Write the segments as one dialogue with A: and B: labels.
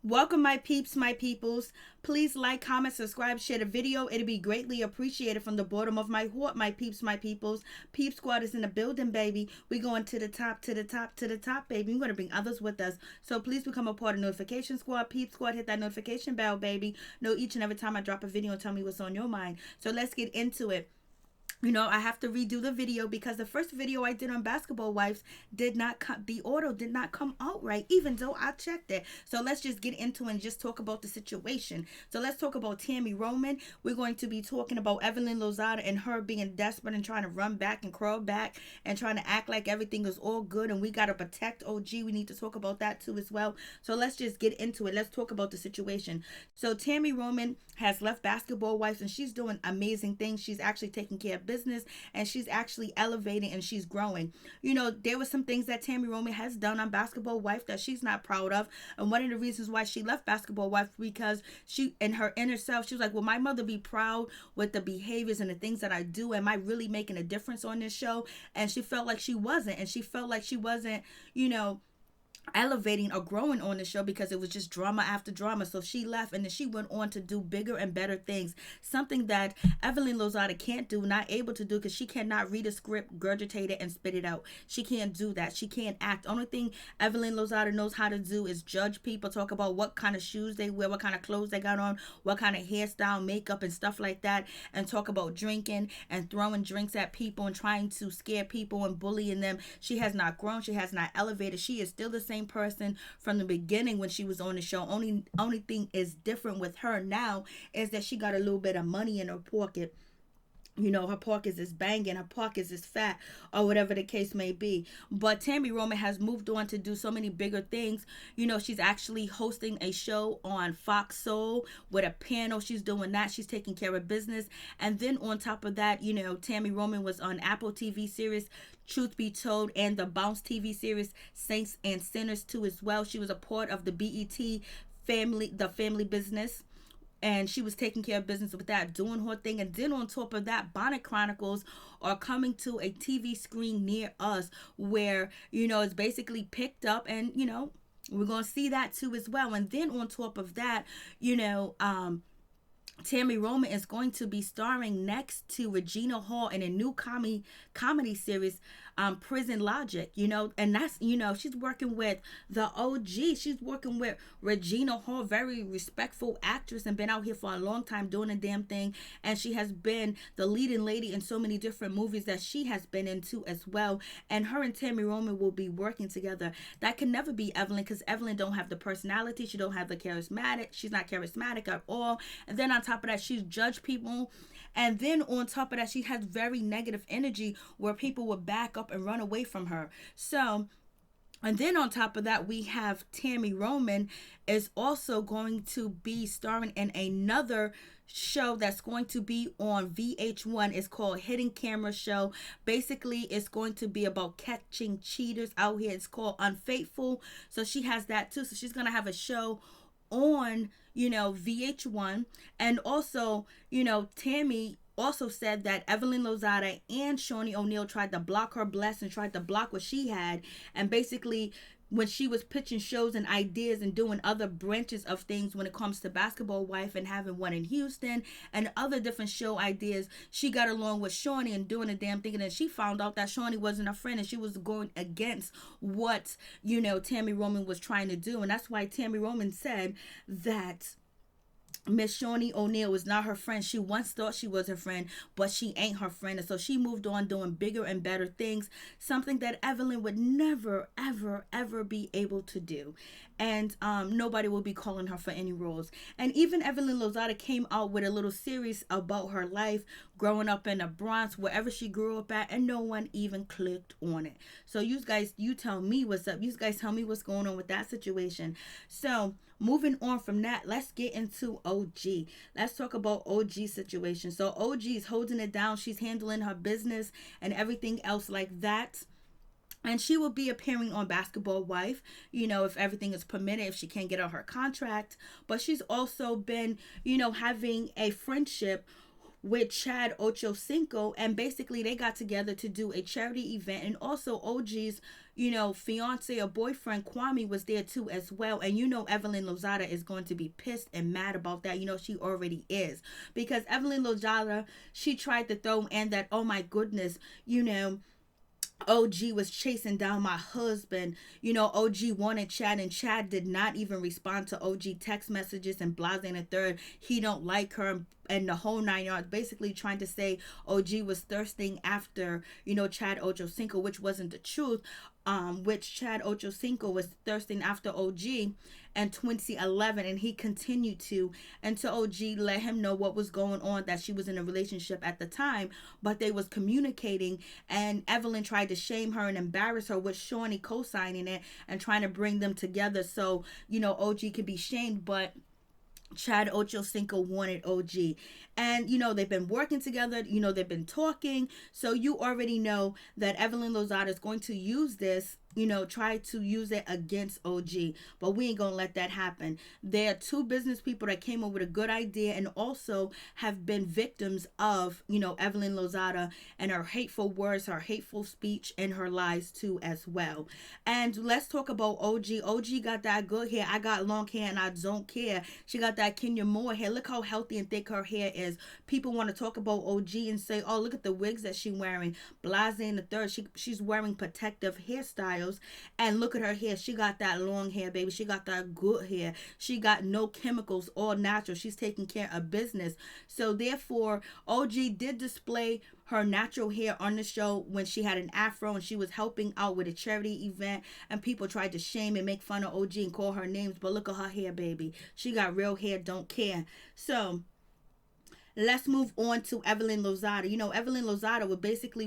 A: Welcome, my peeps, my peoples. Please like, comment, subscribe, share the video. It'll be greatly appreciated from the bottom of my heart, my peeps, my peoples. Peep Squad is in the building, baby. We going to the top, to the top, to the top, baby. We're going to bring others with us. So please become a part of Notification Squad. Peep Squad, hit that notification bell, baby. Know each and every time I drop a video, tell me what's on your mind. So let's get into it. I have to redo the video because the first video I did on Basketball Wives did not come, the audio did not come out right, even though I checked it. So let's just get into it and just talk about the situation. So let's talk about Tami Roman. We're going to be talking about Evelyn Lozada and her being desperate and trying to run back and crawl back and trying to act like everything is all good and we got to protect OG. We need to talk about that too as well. So let's just get into it. Let's talk about the situation. So Tami Roman has left Basketball Wives and she's doing amazing things. She's actually taking care of business and she's actually elevating and she's growing. There were some things that Tami Roman has done on Basketball Wife that she's not proud of, and one of the reasons why she left Basketball Wife because she, in her inner self, she was like, will my mother be proud with the behaviors and the things that I do? Am I really making a difference on this show? And she felt like she wasn't, and she felt like she wasn't elevating or growing on the show because it was just drama after drama. So she left and then she went on to do bigger and better things, something that Evelyn Lozada can't do, not able to do, because she cannot read a script, regurgitate it and spit it out. She can't do that. She can't act. Only thing Evelyn Lozada knows how to do is judge people, talk about what kind of shoes they wear, what kind of clothes they got on, what kind of hairstyle, makeup and stuff like that, and talk about drinking and throwing drinks at people and trying to scare people and bullying them. She has not grown. She has not elevated. She is still the same person from the beginning when she was on the show. Only thing is different with her now is that she got a little bit of money in her pocket. Her pockets is banging, her pockets is fat, or whatever the case may be. But Tami Roman has moved on to do so many bigger things. She's actually hosting a show on Fox Soul with a panel. She's doing that. She's taking care of business. And then on top of that, Tami Roman was on Apple TV series Truth Be Told and the Bounce TV series Saints and Sinners too as well. She was a part of the BET family business. And she was taking care of business with that, doing her thing. And then on top of that, Bonnet Chronicles are coming to a TV screen near us where, it's basically picked up. And, we're going to see that too as well. And then on top of that, Tami Roman is going to be starring next to Regina Hall in a new comedy series, Prison Logic, and that's, she's working with the OG. She's working with Regina Hall, very respectful actress and been out here for a long time doing a damn thing. And she has been the leading lady in so many different movies that she has been into as well. And her and Tami Roman will be working together. That can never be Evelyn because Evelyn don't have the personality. She don't have the charismatic. She's not charismatic at all. And then on top of that, she's judged people. And then on top of that, she has very negative energy where people will back up and run away from her. So, and then on top of that, we have Tami Roman is also going to be starring in another show that's going to be on VH1. It's called Hidden Camera Show. Basically, it's going to be about catching cheaters out here. It's called Unfaithful. So she has that too. So she's going to have a show on VH1. And also Tami also said that Evelyn Lozada and ShaunieONeal tried to block her blessing, tried to block what she had. And basically when she was pitching shows and ideas and doing other branches of things when it comes to Basketball Wife and having one in Houston and other different show ideas, she got along with Shaunie and doing a damn thing. And then she found out that Shaunie wasn't a friend and she was going against what, Tami Roman was trying to do. And that's why Tami Roman said that Miss ShaunieONeal is not her friend. She once thought she was her friend, but she ain't her friend. And so she moved on doing bigger and better things, something that Evelyn would never, ever, ever be able to do. And nobody will be calling her for any roles. And even Evelyn Lozada came out with a little series about her life growing up in the Bronx, wherever she grew up at, and no one even clicked on it. So you guys, you tell me what's up. You guys tell me what's going on with that situation. So moving on from that, let's get into OG. Let's talk about OG situation. So OG is holding it down. She's handling her business and everything else like that. And she will be appearing on Basketball Wife, if everything is permitted, if she can't get out her contract. But she's also been, having a friendship with Chad Ochocinco, and basically they got together to do a charity event, and also OG's, fiance or boyfriend Kwame was there too as well. And Evelyn Lozada is going to be pissed and mad about that. She already is, because Evelyn Lozada, she tried to throw in that, oh my goodness, OG was chasing down my husband. OG wanted Chad, and Chad did not even respond to OG text messages, and Blase and the third, he don't like her, and the whole 9 yards, basically trying to say OG was thirsting after, Chad Ochocinco, which wasn't the truth. Which Chad Ochocinco was thirsting after OG in 2011, and he continued to, until OG let him know what was going on, that she was in a relationship at the time, but they was communicating, and Evelyn tried to shame her and embarrass her, with Shaunie co-signing it and trying to bring them together so, OG could be shamed, but Chad Ochocinco wanted OG. And, they've been working together, they've been talking. So you already know that Evelyn Lozada is going to use this, try to use it against OG. But we ain't going to let that happen. There are two business people that came up with a good idea, and also have been victims of, Evelyn Lozada and her hateful words, her hateful speech, and her lies too as well. And let's talk about OG. OG got that good hair. I got long hair and I don't care. She got that Kenya Moore hair. Look how healthy and thick her hair is. People want to talk about OG and say, oh, look at the wigs that she's wearing. Blase and the third, she's wearing protective hairstyles. And look at her hair. She got that long hair, baby. She got that good hair. She got no chemicals, all natural. She's taking care of business. So therefore, OG did display her natural hair on the show when she had an afro, and she was helping out with a charity event, and people tried to shame and make fun of OG and call her names. But look at her hair, baby. She got real hair, don't care. So let's move on to Evelyn Lozada. Evelyn Lozada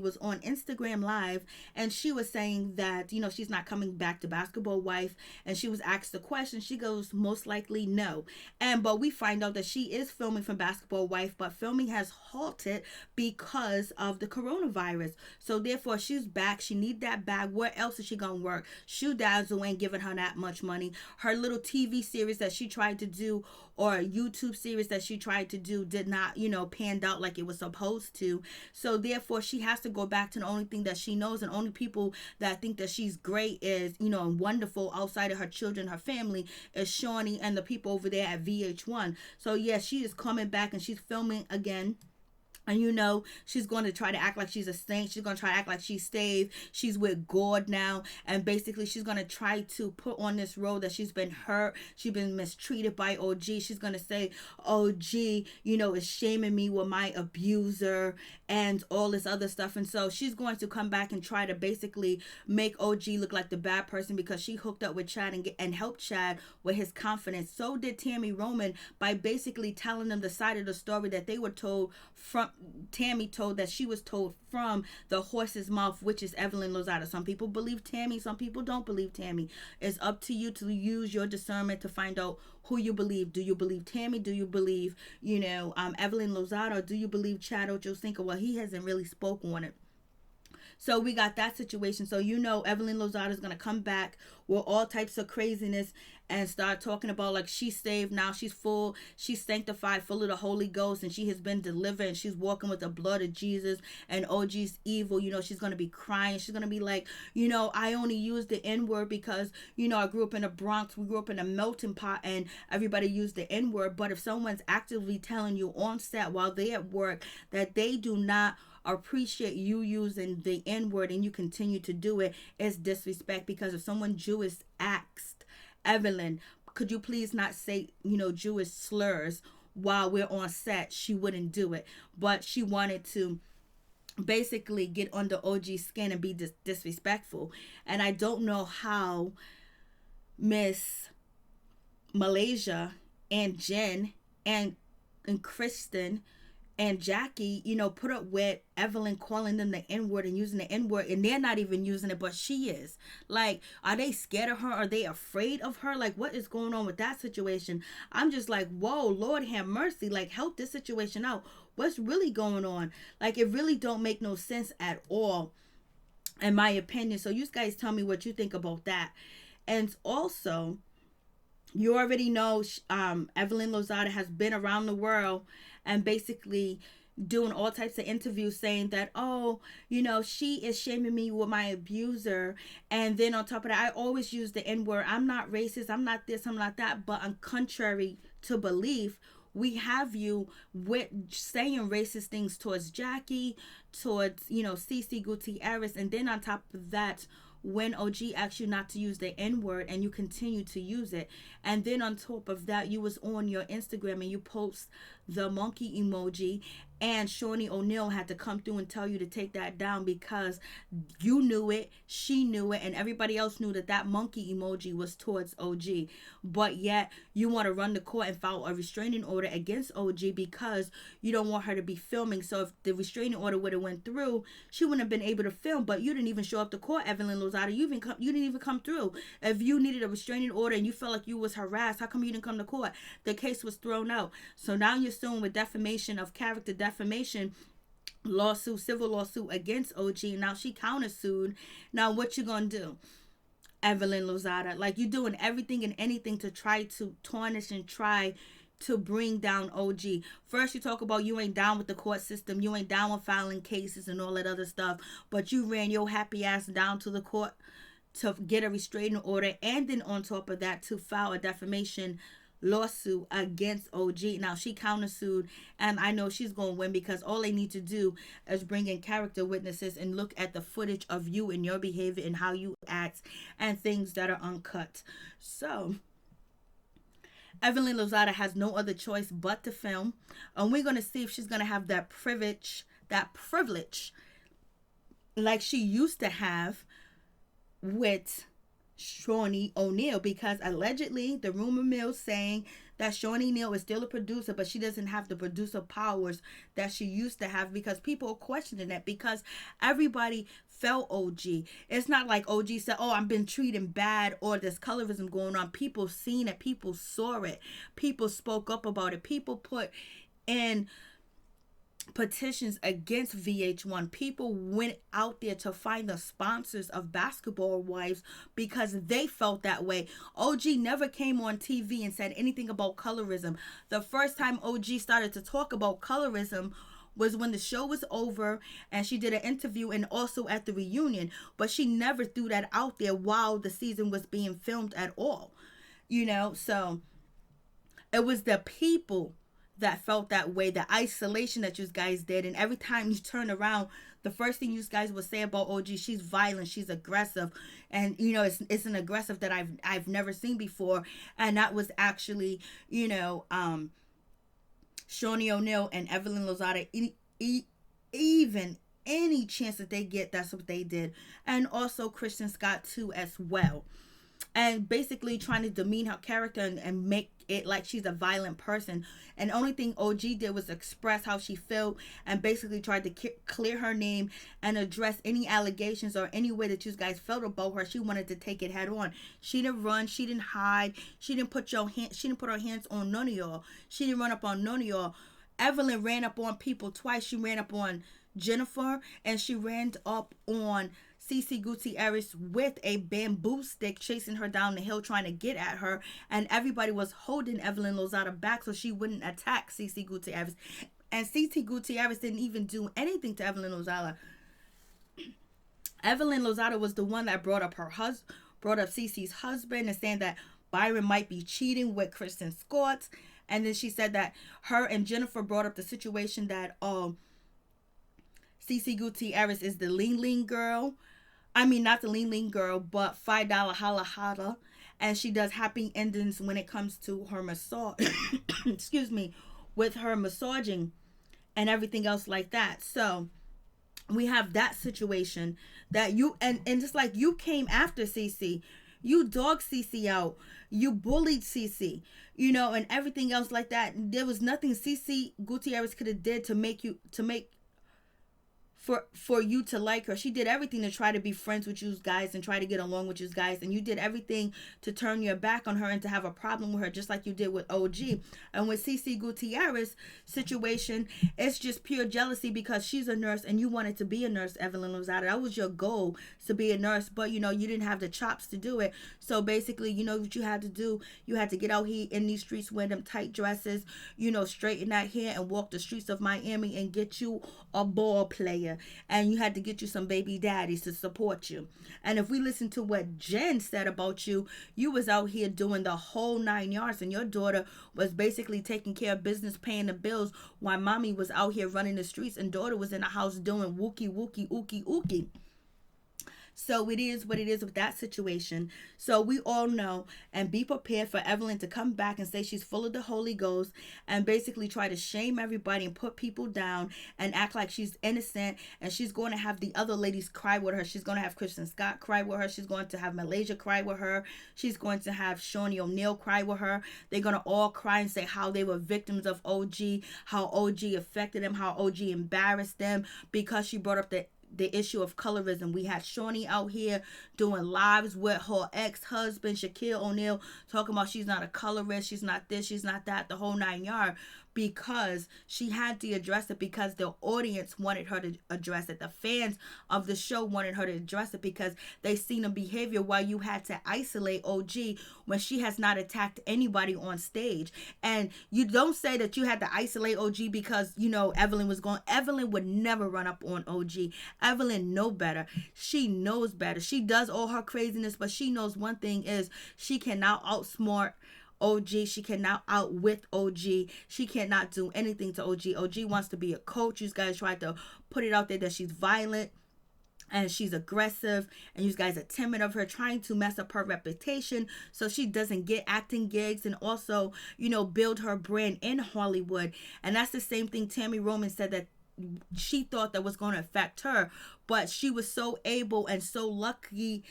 A: was on Instagram Live, and she was saying that, she's not coming back to Basketball Wife, and she was asked the question. She goes, most likely no. But we find out that she is filming from Basketball Wife, but filming has halted because of the coronavirus. So therefore, she's back. She need that bag. Where else is she gonna work? Shoe Dazzle ain't giving her that much money. Her little TV series that she tried to do, or a YouTube series that she tried to do, did not, panned out like it was supposed to. So therefore, she has to go back to the only thing that she knows, and only people that think that she's great is, and wonderful outside of her children, her family, is Shaunie and the people over there at VH1. So yes, she is coming back, and she's filming again. And she's going to try to act like she's a saint. She's going to try to act like she's saved. She's with God now. And basically, she's going to try to put on this role that she's been hurt. She's been mistreated by OG. She's going to say, OG, is shaming me with my abuser and all this other stuff. And so she's going to come back and try to basically make OG look like the bad person, because she hooked up with Chad and helped Chad with his confidence. So did Tami Roman, by basically telling them the side of the story that they were told from Tami told that she was told from the horse's mouth, which is Evelyn Lozada. Some people believe Tami, some people don't believe Tami. It's up to you to use your discernment to find out who you believe. Do you believe Tami? Do you believe, Evelyn Lozada? Or do you believe Chad Ochocinco? Well, he hasn't really spoken on it. So we got that situation. So Evelyn Lozada is going to come back with all types of craziness and start talking about like she's saved now, she's full, she's sanctified, full of the Holy Ghost, and she has been delivered, and she's walking with the blood of Jesus, and OG's evil. She's going to be crying. She's going to be like, I only use the N-word because, I grew up in the Bronx. We grew up in a melting pot, and everybody used the N-word. But if someone's actively telling you on set while they're at work that they do not appreciate you using the N-word, and you continue to do it, it's disrespect. Because if someone Jewish asked Evelyn, could you please not say, Jewish slurs while we're on set, she wouldn't do it. But she wanted to basically get under OG's skin and be disrespectful. And I don't know how Miss Malaysia and Jen and Kristen and Jackie, put up with Evelyn calling them the N-word and using the N-word, and they're not even using it, but she is. Like, are they scared of her? Are they afraid of her? Like, what is going on with that situation? I'm just like, whoa, Lord have mercy. Like, help this situation out. What's really going on? Like, it really don't make no sense at all, in my opinion. So you guys tell me what you think about that. And also, you already know Evelyn Lozada has been around the world and basically, doing all types of interviews saying that, oh, she is shaming me with my abuser. And then on top of that, I always use the N-word. I'm not racist. I'm not this. I'm not that. But on contrary to belief, we have you with saying racist things towards Jackie, towards, Cece Gutierrez. And then on top of that, when OG asked you not to use the N-word and you continue to use it. And then on top of that, you was on your Instagram and you post the monkey emoji, and ShaunieONeal had to come through and tell you to take that down because you knew it, she knew it, and everybody else knew that that monkey emoji was towards OG. But yet you want to run the court and file a restraining order against OG because you don't want her to be filming. So if the restraining order would have went through, she wouldn't have been able to film. But you didn't even show up to court, Evelyn Lozada. You didn't even come through. If you needed a restraining order and you felt like you was harassed, how come you didn't come to court? The case was thrown out. So now you're suing with defamation of character, defamation lawsuit, civil lawsuit against OG. Now she countersued. Now what you gonna do, Evelyn Lozada? Like, you doing everything and anything to try to tarnish and try to bring down OG. First you talk about you ain't down with the court system, you ain't down with filing cases and all that other stuff, but you ran your happy ass down to the court to get a restraining order, and then on top of that to file a defamation lawsuit against OG. Now she countersued, and I know she's going to win because all they need to do is bring in character witnesses and look at the footage of you and your behavior and how you act and things that are uncut. So Evelyn Lozada has no other choice but to film, and we're going to see if she's going to have that privilege like she used to have with ShaunieONeal, because allegedly the rumor mill saying that ShaunieONeal is still a producer, but she doesn't have the producer powers that she used to have, because people are questioning that because everybody felt OG. It's not like OG said, oh, I've been treated bad or there's colorism going on. People seen it. People saw it. People spoke up about it. People put in petitions against VH1. People went out there to find the sponsors of Basketball Wives because they felt that way. OG never came on TV and said anything about colorism. The first time OG started to talk about colorism was when the show was over and she did an interview, and also at the reunion, but she never threw that out there while the season was being filmed at all. So it was the people that felt that way, the isolation that you guys did. And every time you turn around, the first thing you guys would say about OG, she's violent, she's aggressive, and it's an aggressive that I've never seen before. And that was actually ShaunieONeal and Evelyn Lozada. Even any chance that they get, that's what they did. And also Kristen Scott too as well. And basically trying to demean her character and make it like she's a violent person. And the only thing OG did was express how she felt and basically tried to clear her name and address any allegations or any way that you guys felt about her. She wanted to take it head on. She didn't run. She didn't hide. She didn't put her hands on none of y'all. She didn't run up on none of y'all. Evelyn ran up on people twice. She ran up on Jennifer and she ran up on Cece Gutierrez with a bamboo stick, chasing her down the hill, trying to get at her. And everybody was holding Evelyn Lozada back so she wouldn't attack Cece Gutierrez. And Cece Gutierrez didn't even do anything to Evelyn Lozada. Evelyn Lozada was the one that brought up Cece's husband and saying that Byron might be cheating with Kristen Scott. And then she said that her and Jennifer brought up the situation that Cece Gutierrez is the lean girl. I mean, not the lean girl, but $5 holla holla. And she does happy endings when it comes to her massage. Excuse me. With her massaging and everything else like that. So we have that situation that you, and just like you came after Cece. You dogged Cece out. You bullied Cece. And everything else like that. There was nothing Cece Gutierrez could have did to make for you to like her. She did everything to try to be friends with you guys and try to get along with you guys, and you did everything to turn your back on her and to have a problem with her, just like you did with OG. And with CC Gutierrez situation, it's just pure jealousy because she's a nurse and you wanted to be a nurse, Evelyn Lozada. That was your goal, to be a nurse, but you know, you didn't have the chops to do it. So basically, you know what you had to do? You had to get out here in these streets, wear them tight dresses, you know, straighten that hair and walk the streets of Miami and get you a ball player. And you had to get you some baby daddies to support you. And if we listen to what Jen said about you, you was out here doing the whole 9 yards, and your daughter was basically taking care of business, paying the bills, while mommy was out here running the streets, and daughter was in the house doing wookie wookie ookie ookie. So it is what it is with that situation. So we all know, and be prepared for Evelyn to come back and say she's full of the Holy Ghost and basically try to shame everybody and put people down and act like she's innocent. And she's going to have the other ladies cry with her. She's going to have Kristen Scott cry with her. She's going to have Malaysia cry with her. She's going to have ShaunieONeal cry with her. They're going to all cry and say how they were victims of OG, how OG affected them, how OG embarrassed them because she brought up the issue of colorism. We had Shaunie out here doing lives with her ex-husband, Shaquille O'Neal, talking about she's not a colorist, she's not this, she's not that, the whole 9 yards, because she had to address it because the audience wanted her to address it. The fans of the show wanted her to address it because they seen a behavior while you had to isolate OG when she has not attacked anybody on stage. And you don't say that you had to isolate OG because, you know, Evelyn was going. Evelyn would never run up on OG. Evelyn know better. She knows better. She does all her craziness, but she knows one thing is she can now outsmart OG. She cannot outwit OG. She cannot do anything to OG. OG wants to be a coach. You guys tried to put it out there that she's violent and she's aggressive, and you guys are timid of her, trying to mess up her reputation so she doesn't get acting gigs, and also, you know, build her brand in Hollywood. And that's the same thing Tami Roman said that she thought that was going to affect her, but she was so able and so lucky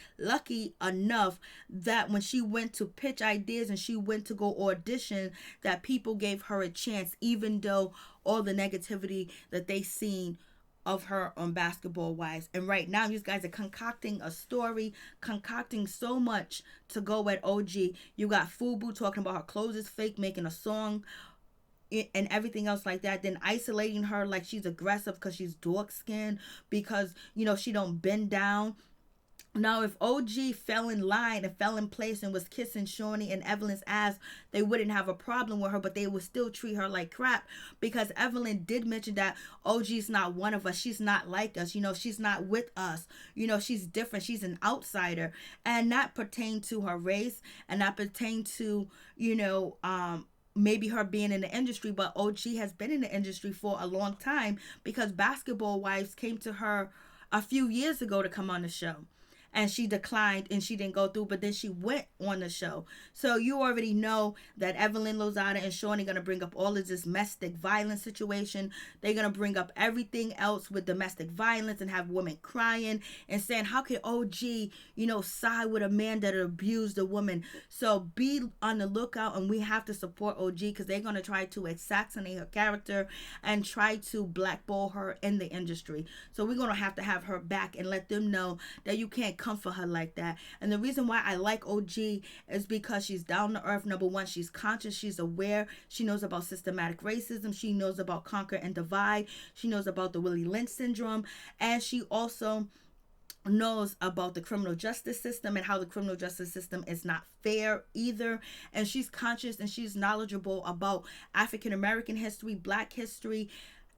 A: enough that when she went to pitch ideas and she went to go audition, that people gave her a chance, even though all the negativity that they seen of her on Basketball Wives. And right now, you guys are concocting a story, concocting so much to go at OG. You got Fubu talking about her clothes is fake, making a song and everything else like that, then isolating her like she's aggressive because she's dark skinned, because, you know, she don't bend down. Now, if OG fell in line and fell in place and was kissing Shaunie and Evelyn's ass, they wouldn't have a problem with her, but they would still treat her like crap, because Evelyn did mention that OG's not one of us. She's not like us. You know, she's not with us. You know, she's different. She's an outsider. And that pertained to her race, and that pertained to, you know, maybe her being in the industry, but OG has been in the industry for a long time, because Basketball Wives came to her a few years ago to come on the show. And she declined and she didn't go through, but then she went on the show. So you already know that Evelyn Lozada and Shaunie are going to bring up all of this domestic violence situation. They're going to bring up everything else with domestic violence and have women crying and saying, how can OG, you know, side with a man that abused a woman? So be on the lookout, and we have to support OG, because they're going to try to assassinate her character and try to blackball her in the industry. So we're going to have her back and let them know that you can't come for her like that. And the reason why I like OG is because she's down to earth. Number one, she's conscious, she's aware, she knows about systematic racism, she knows about conquer and divide, she knows about the Willie Lynch syndrome, and she also knows about the criminal justice system and how the criminal justice system is not fair either. And she's conscious and she's knowledgeable about African American history, Black history,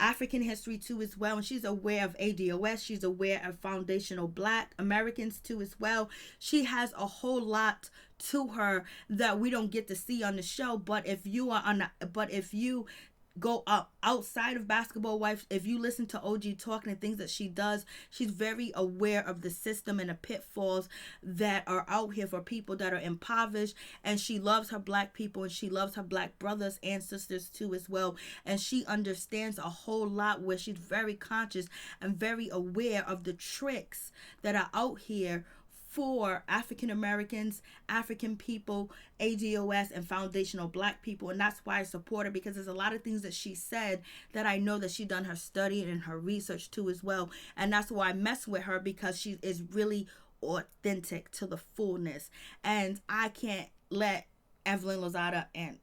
A: African history too as well, and she's aware of ADOS, she's aware of foundational Black Americans too as well. She has a whole lot to her that we don't get to see on the show. But if you go up outside of Basketball Wives, if you listen to OG talking and things that she does, she's very aware of the system and the pitfalls that are out here for people that are impoverished. And she loves her Black people, and she loves her Black brothers and sisters too as well. And she understands a whole lot, where she's very conscious and very aware of the tricks that are out here for African Americans, African people, ADOS, and foundational Black people. And that's why I support her, because there's a lot of things that she said that I know that she done her study and her research too as well. And that's why I mess with her, because she is really authentic to the fullness. And I can't let Evelyn Lozada and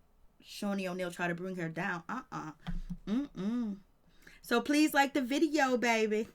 A: ShaunieONeal try to bring her down. So please like the video, baby.